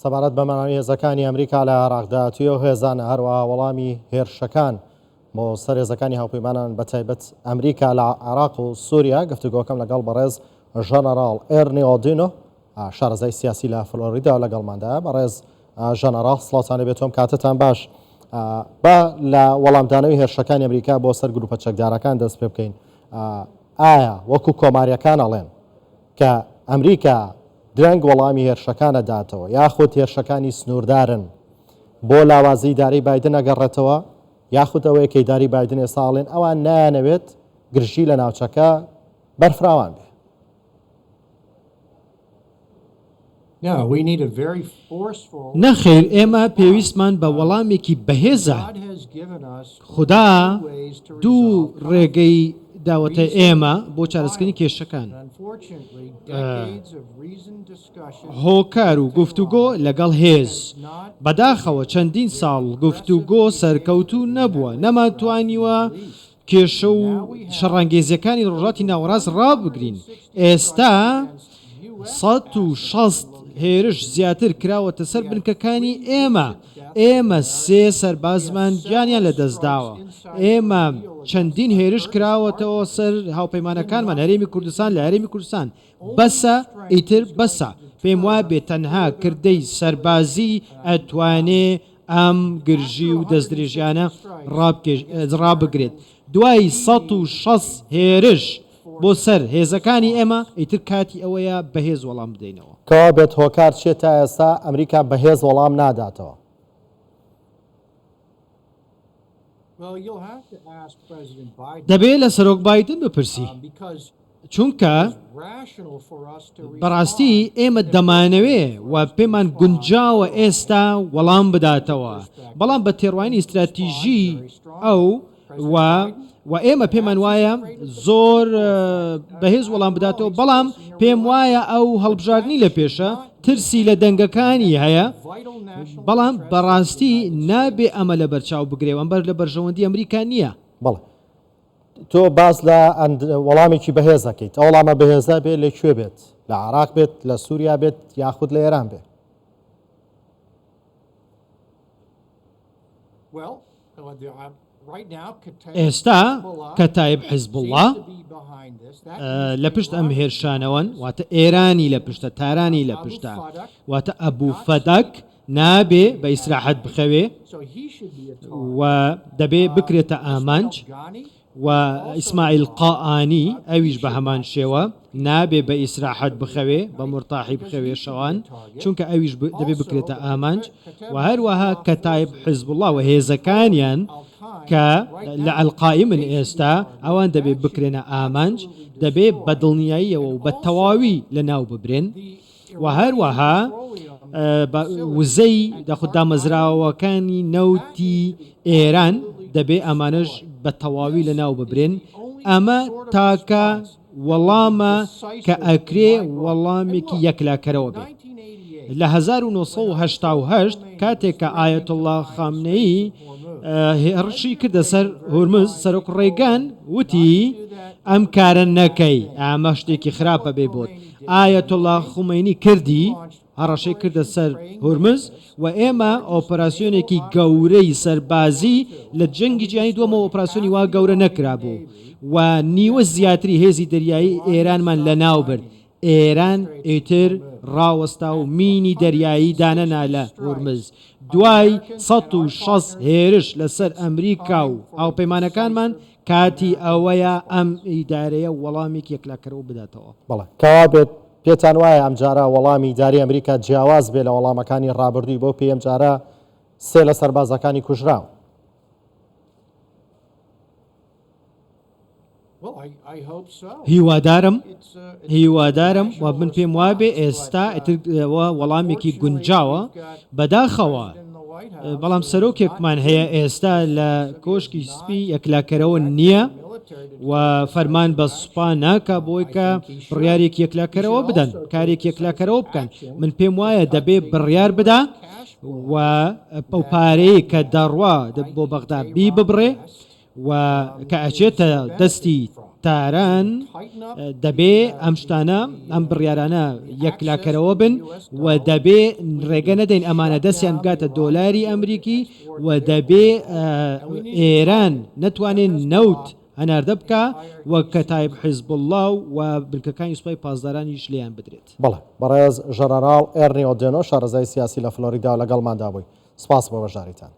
سەبارەت بە مەناوی هێزەکانی ئەمریکا لە عێراقدا توێ و هێزان هەروەها وەڵامی هێرشەکان بۆ سەر هێزەکانی هاوپەیمانان بەتایبەت ئەمریکا لە عێراق و سووریا گفتوگۆکەم لەگەڵ بەڕێز ژەنەڕاڵ ئێرنی ئۆدینۆ شارەزای سیاسی لە فلۆریدا لەگەڵماندا. بەڕێز ژەنەڕاڵ سڵاوتان لەبێت تۆم کاتتان باش. بە لە وەڵامدانەوەی هێرشەکانی ئەمریکا بۆ سەر گروپە چەکدارەکان دەست پێ بکەین. ئایا وەکو کۆماریەکان ئەڵێن کە ئەمریکا درەنگ وەڵامی هێرشەکانە داتەوە یاخود هێرشەکانی سنووردارن بۆ لاوازی داری بایدن ئەگەڕێتەوە، یاخود ئەوەیە کەی داری بایدن ێستا ئەڵێن ئەوان نایانەوێت گرژی لە ناوچەکە بەرفراوان بێ؟ نەخێر، ئێمە پێویستمان بە وەڵامێکی بەهێزە. خوددا دوو ڕێگەی داوەتە ئێمە بۆ چارەسکردنی کێشەکان: هۆکار و گفتوگۆ لەگەڵ هێز. بەداخەوە چەندین ساڵ گفتوگۆ سەرکەوتوو نەبووە، نەماتوانیوە کێشە و شەڕانگێزیەکانی ڕۆژاتی ناوەڕاست ڕابگرین. ئێستا 160 هێرش زیاتر کراوەتە سەر بنکەکانی ئێمە 3 سەربازمان گیانیان لەدەستداوە. ئێمە چەندین هێرش کراوەتەوە سەر هاوپەیمانەکانمان هەرێمی کوردستان لە هەرێمی کوردستان. بەسە ئیتر بەسە. پێم وایە بێت تەنها کردەی سەربازی ئەتوانێ ئەم گرژی و دەستدرێژیانە ڕابگرێت. دوای 160 هێرش بۆ سەر هێزەکانی ئێمە ئیتر کاتی ئەوەیە بەهێز وەڵام بدەینەوە. کەوا بێت هۆکار چێت تا ئێستا ئەمریکا بەهێز وەڵام ناداتەوە؟ دەبێت لە سەرۆک بایدن بپرسی، چونکە بەڕاستی ئێمە دەمانەوێ و پێمان گونجاوە ئێستا وەڵام بداتەوە، بەڵام بە تێڕوانی استراتیژی ئەو و ئێمە پێمان وایە زۆر بەهێز وەڵام بداتەوە، بەڵام پێم وایە ئەو هەڵبژاردننی لە پێشە ترسی لە دەنگەکانی هەیە، بەڵام بەڕاستی نابێ ئەمە لە بەرچاو بگرێەوە، ئەمبەر لە بەرژەوەندی ئەمریکا نییە. بەڵێ تۆ باس لە وەڵامێکی بەهێز دەکەیت. ئەو وەڵامە بەهێزە بێت لەکوێ بێت؟ لە عێراق بێت، لە سووریا بێت، یاخود لە ئێران بێت؟ ئێستا کەتایب حیزبوڵڵا لە پشت ئەم هێرشانەوەن، واتە ئێرانی لە پشتە، تارانی لە پشتە، واتە ئەبوو فەدەک نابێ بە ئیسراحەت بخەوێ و دەبێ بکرێتە ئامانج، و ئیسماعیل قائانی ئەویش بە هەمان شێوە نابێ بە ئیسراحەت بخەوێ، بە مرتاحی بخەوێ شەوان، چونکە ئەویش دەبێ بکرێتە ئامانج. و هەروەها کەتایب حیزبوڵڵا و هێزەکانیان کە لە ئەلقائیمن ئێستا ئەوان دەبێ بکرێنە ئامانج، دەبێ بە دڵنیاییەوە و بە تەواوی لە ناو ببرێن. و هەروەها وزەی دامەزراوەکانی نەوتی ئێران دەبێ ئەمانش بە تەواوی لە ناو ببرێن. ئەمە تاکە وەڵامە کە ئەکرێ وەڵامێکی یەکلاکەرەوە بێ. لە 1970 کاتێک کە ئایەتوڵڵا خامنەیی هێرشی کردە سەر هورمز، سەرۆک ڕێگان وتی ئەم کارە نەکەی، ئەمە شتێکی خراپە بێ بۆت. ئایەتوڵڵا خومینی کردی، هەڕەشەی کردە سەر هورمز، و ئێمە ئۆپەراسیۆنێکی گەورەی سەربازی لە جەنگی جیهانی دووەمەوە ئۆپەراسیۆنی وا گەورە نەکرابوو و نیوە زیاتری هێزی دەریایی ئێرانمان لە ناو برد. ئێران ئیتر ڕاوەستا و مینی دەریایی دانەنا لە هورمز. دوای 160 هێرش لەسەر ئەمریکا و هاوپەیمانەکانمان کاتی ئەوەیە ئەم ئیدارەیە وەڵامێکی یەکلاکەرەوە بداتەوە. بەڵێ کەوا بێت پێتان وایە ئەم جارە وەڵامی داری ئەمریکا جیاواز بێ لە وەڵامەکانی ڕابردووی بۆ پێم جارە 3 لە سەربازەکانی کوژراون؟ هیوادارم و من پێم وابێ ئێستا وەڵامێکی گونجاوە بەداخەوە، بەڵام سەرۆکێکمان هەیە ئێستا لە کۆشکی سپی یەکلاکەرەوە نییە و فەرمان بە سوپا ناکە بۆی کە بڕیارێکی یەکلاکەرەوە بدەن، کارێک یەکلاکەرەوە بکەن. من پێم وایە دەبێ بڕیار بدا و ئەو پارەیە کە دەڕوا بۆ بەغدا بی ببڕێ و کە ئەچێتە دەستی تاران دەبێ ئەم شتانە ئەم بڕیارانە یەکلاکەرەوە بن و دەبێ ڕێگە نەدەین ئەمانە دەستیان بگاتە دۆلاری ئەمریکی و دەبێ ئێران نەتوانێت نەوت هەناردە بکە وە کەتایب حیزب الله و بنکەکانی سوپای پاسدارانیش لێیان بدرێت. بەڵێ بەڕێز ژەنەراڵ ئێرنی ئۆدێنۆ شارەزای سیاسی لە فلۆریدا لەگەڵماندا بووی. سپاس بۆ بەشداریتان.